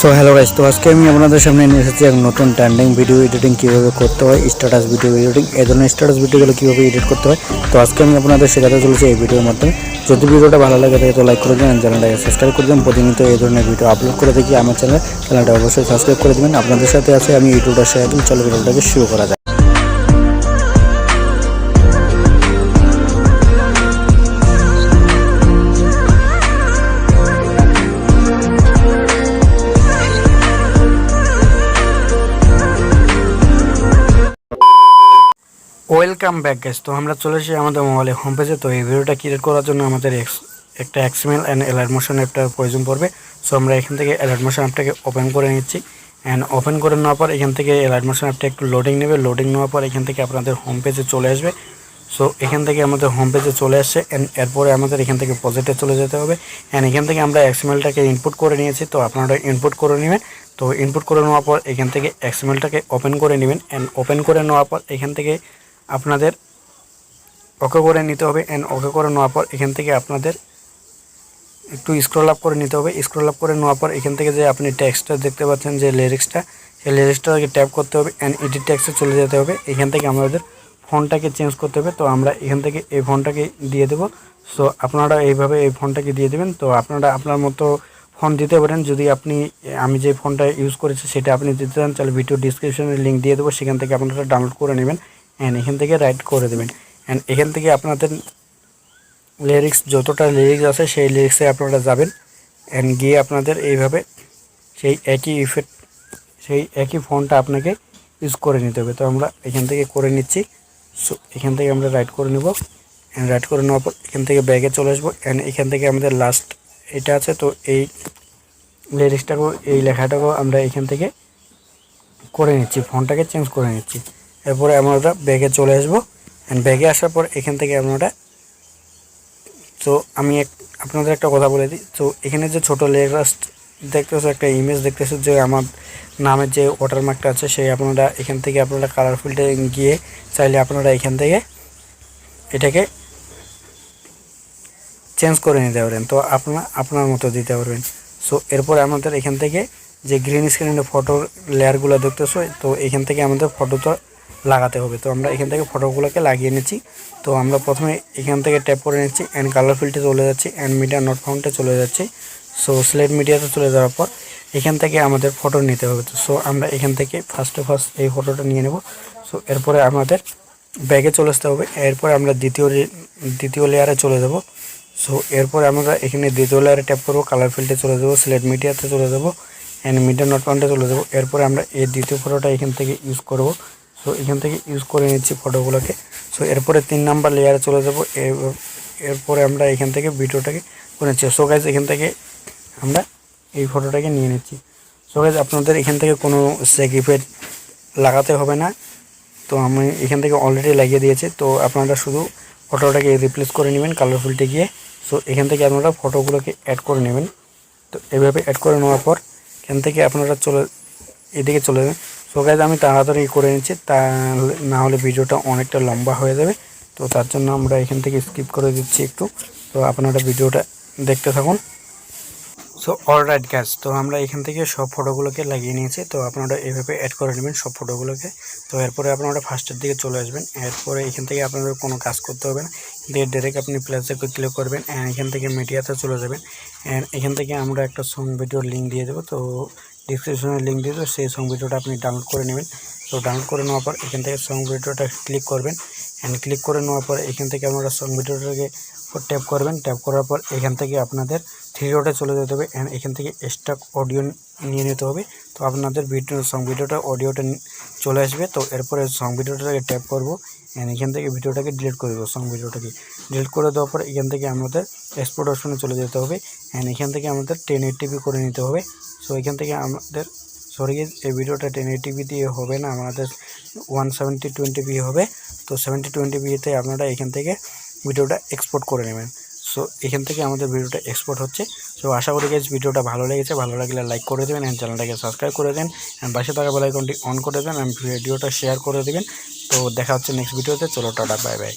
So hello guys, তো আজকে আমি আপনাদের সামনে নিয়ে এসেছি এক নতুন ট্রেন্ডিং ভিডিও এডিটিং কীভাবে করতে হয়, স্ট্যাটাস ভিডিও এডিটিং। এই ধরনের স্ট্যাটাস ভিডিওগুলো কীভাবে এডিট করতে হয়, তো আজকে আমি আপনাদের শেখাতে চলেছি এই ভিডিওর মাধ্যমে। যদি ভিডিওটা ভালো লাগে থাকে তো লাইক করে দেবেন, চ্যানেলটাকে সাবস্ক্রাইব করে দেবেন। প্রতিনিয়ত এই ধরনের ভিডিও আপলোড করে দেখি আমার চ্যানেলটা অবশ্যই সাবস্ক্রাইব করে দেবেন। আপনাদের সাথে আছে আমি ইউটিউবটা শেয়ার দিন। চলো ভিডিওটাকে শুরু করা যায়। ওয়েলকাম ব্যাক গাইস, তো আমরা চলে এসেছি আমাদের মোবাইলে হোম পেজে। তো এই ভিডিওটা ক্রিয়েট করার জন্য আমাদের একটা XML অ্যান্ড অ্যালার্ট মোশন অ্যাপটার প্রয়োজন পড়বে। সো আমরা এখান থেকে অ্যালার্ট মোশন অ্যাপটাকে ওপেন করে নিচ্ছি। অ্যান্ড ওপেন করে নেওয়ার পর এখান থেকে অ্যালার্ট মোশন অ্যাপটা একটু লোডিং নেবে। লোডিং নেওয়ার পর এখান থেকে আপনাদের হোম পেজে চলে আসবে। সো এখান থেকে আমাদের হোম পেজে চলে আসছে। অ্যান্ড এরপরে আমাদের এখান থেকে প্রজেক্টে চলে যেতে হবে। অ্যান্ড এখান থেকে আমরা XMLটাকে ইনপুট করে নিয়েছি, তো আপনারা ইনপুট করে নেবেন। তো ইনপুট করে নেওয়ার পর এখান থেকে XMLটাকে ওপেন করে নেবেন। অ্যান্ড ওপেন করে নেওয়ার পর এখান থেকে আপনাদের ওকে করে নিতে হবে। অ্যান্ড ওকে করে নেওয়ার পর এখান থেকে আপনাদের একটু স্ক্রল আপ করে নিতে হবে। স্ক্রল আপ করে নেওয়ার পর এখান থেকে যে আপনি টেক্সটটা দেখতে পাচ্ছেন, যে লিরিক্সটা, সেই লিরিক্সটাকে ট্যাপ করতে হবে। অ্যান্ড এডিট টেক্সটে চলে যেতে হবে। এখান থেকে আমাদের ফন্টটাকে চেঞ্জ করতে হবে। তো আমরা এখান থেকে এই ফন্টটাকে দিয়ে দেবো। সো আপনারা এইভাবে এই ফন্টটাকে দিয়ে দেবেন। তো আপনারা আপনার মতো ফন্ট দিতে পারেন। যদি আমি যে ফন্টটা ইউজ করেছি সেটা আপনি দিতে চান, তাহলে ভিডিও ডিসক্রিপশনে লিঙ্ক দিয়ে দেবো, সেখান থেকে আপনারা ডাউনলোড করে নেবেন। অ্যান্ড এখান থেকে রাইট করে দেবেন। অ্যান্ড এখান থেকে আপনাদের লিরিক্স, যতটা লিরিক্স আছে সেই লিরিক্সে আপনারা যাবেন। অ্যান্ড গিয়ে আপনাদের এইভাবে সেই একই ফন্টটা আপনাকে ইউজ করে নিতে হবে। তো আমরা এখান থেকে করে নিচ্ছি। সো এখান থেকে আমরা রাইট করে নেব। অ্যান্ড রাইট করে নেওয়ার পর এখান থেকে ব্যাগে চলে আসবো। অ্যান্ড এখান থেকে আমাদের লাস্ট এটা আছে, তো এই লিরিক্সটাকেও, এই লেখাটাকেও আমরা এখান থেকে করে নিচ্ছি, ফন্টটাকে চেঞ্জ করে নিচ্ছি। এরপরে আমরা ব্যাগে চলে আসবো। অ্যান্ড ব্যাগে আসার পর এখান থেকে আপনারা, তো আমি আপনাদের একটা কথা বলে দিই। তো এখানে যে ছোটো লেখাস দেখতেছো, একটা ইমেজ দেখতেছো, যে আমার নামের যে ওয়াটারমার্কটা আছে, সেই আপনারা এখান থেকে আপনারা কালারফুলটা গিয়ে চাইলে আপনারা এখান থেকে এটাকে চেঞ্জ করে নিতে পারেন। তো আপনার মতো দিতে পারবেন। সো এরপরে আমাদের এখান থেকে যে গ্রিন স্ক্রিনে ফটোর লেয়ারগুলো দেখতেছো, তো এখান থেকে আমাদের ফটোটা লাগাতে হবে। তো আমরা এখান থেকে ফটোগুলোকে লাগিয়ে নিচ্ছি। তো আমরা প্রথমে এখান থেকে ট্যাপ করে নিচ্ছি। অ্যান্ড কালার ফিল্ডে চলে যাচ্ছি। অ্যান্ড মিডিয়া নট ফাউন্ডে চলে যাচ্ছি। সো সিলেক্ট মিডিয়াতে চলে যাওয়ার পর এখান থেকে আমাদের ফটো নিতে হবে। তো সো আমরা এখান থেকে ফার্স্ট এই ফটোটা নিয়ে নেব। সো এরপরে আমাদের ব্যাগে চলে আসতে হবে। এরপরে আমরা দ্বিতীয় লেয়ারে চলে যাব। সো এরপরে আমরা এখানে দ্বিতীয় লেয়ারে ট্যাপ করবো, কালার ফিল্ডে চলে যাবো, সিলেক্ট মিডিয়াতে চলে যাবো, অ্যান্ড মিডিয়া নট ফাউন্ডে চলে যাবো। এরপরে আমরা এই দ্বিতীয় ফটোটা এখান থেকে ইউজ করব। সো এখান থেকে ইউজ করে নিচ্ছি ফটোগুলোকে। সো এরপরে 3 নাম্বার লেয়ারে চলে যাব। এরপরে আমরা এখান থেকে ভিডিওটাকে করে নিচ্ছি। সো গাইজ এখান থেকে আমরা এই ফটোটাকে নিয়ে নিচ্ছি। সো গাইজ আপনাদের এখান থেকে কোনো সেক ইফেক্ট লাগাতে হবে না। তো আমি এখান থেকে অলরেডি লাগিয়ে দিয়েছি। তো আপনারা শুধু ফটোটাকে রিপ্লেস করে নেবেন কালার ফিল্ডে গিয়ে। সো এখান থেকে আপনারা ফটোগুলোকে অ্যাড করে নেবেন। তো এভাবে অ্যাড করে নেওয়ার পর এখান থেকে আপনারা এদিকে চলে যাবেন। সো গাইজ আমি তাড়াতাড়ি করে নিচ্ছি, তা না হলে ভিডিওটা অনেকটা লম্বা হয়ে যাবে। তো তার জন্য আমরা এখান থেকে স্কিপ করে দিচ্ছি একটু। তো আপনারা ভিডিওটা দেখতে থাকুন। সো অলরাইট গাইজ, তো আমরা এখান থেকে সব ফটোগুলোকে লাগিয়ে নিয়েছি। তো আপনারা এভাবে অ্যাড করে নেবেন সব ফটোগুলোকে। তো এরপরে আপনারা ফার্স্টের দিকে চলে আসবেন। এরপরে এখান থেকে আপনাদের কোনো কাজ করতে হবে না। ডাইরেক্ট আপনি প্লাসে ক্লিক করবেন। অ্যান্ড এখান থেকে মিডিয়াতে চলে যাবেন। অ্যান্ড এখান থেকে আমরা একটা সং ভিডিওর লিঙ্ক দিয়ে দেবো। তো ডিসক্রিপশনে লিঙ্ক দিয়ে দেবো, সেই সং ভিডিওটা আপনি ডাউনলোড করে নেবেন। তো ডাউনলোড করে নেওয়ার পর এখান থেকে সং ভিডিওটা ক্লিক করবেন। অ্যান্ড ক্লিক করে নেওয়ার পর এখান থেকে আপনারা সং ভিডিওটাকে ট্যাপ করবেন। ট্যাপ করার পর এখান থেকে আপনাদের 3 ডটে চলে যেতে হবে। অ্যান্ড এখান থেকে স্টক অডিও নিয়ে নিতে হবে। তো আপনাদের সং ভিডিওটা অডিওটা চলে আসবে। তো এরপরে সং ভিডিওটাকে ট্যাপ করবো। অ্যান্ড এখান থেকে ভিডিওটাকে ডিলিট করে দেবো। সং ভিডিওটাকে ডিলিট করে দেওয়ার পর এখান থেকে আমাদের এক্সপোর্ট অপশনে চলে যেতে হবে। অ্যান্ড এখান থেকে আমাদের 1080p করে নিতে হবে। সো এখান থেকে আমাদের এই ভিডিওটা 1080p দিয়ে হবে না, আমাদের 17020p হবে। তো 7020pতে আপনারা এখান থেকে ভিডিওটা এক্সপোর্ট করে নেবেন। সো এখান থেকে আমাদের ভিডিওটা এক্সপোর্ট হচ্ছে। সো আশা করি গাইস ভিডিওটা ভালো লেগেছে। ভালো লাগলে লাইক করে দেবেন, অ্যান্ড চ্যানেলটাকে সাবস্ক্রাইব করে দেন, অ্যান্ড পাশে থাকা বেল আইকনটি অন করে দেন, অ্যান্ড ভিডিওটা শেয়ার করে দেবেন। তো দেখা হচ্ছে নেক্সট ভিডিওতে। চলো টাটা, বাই বাই।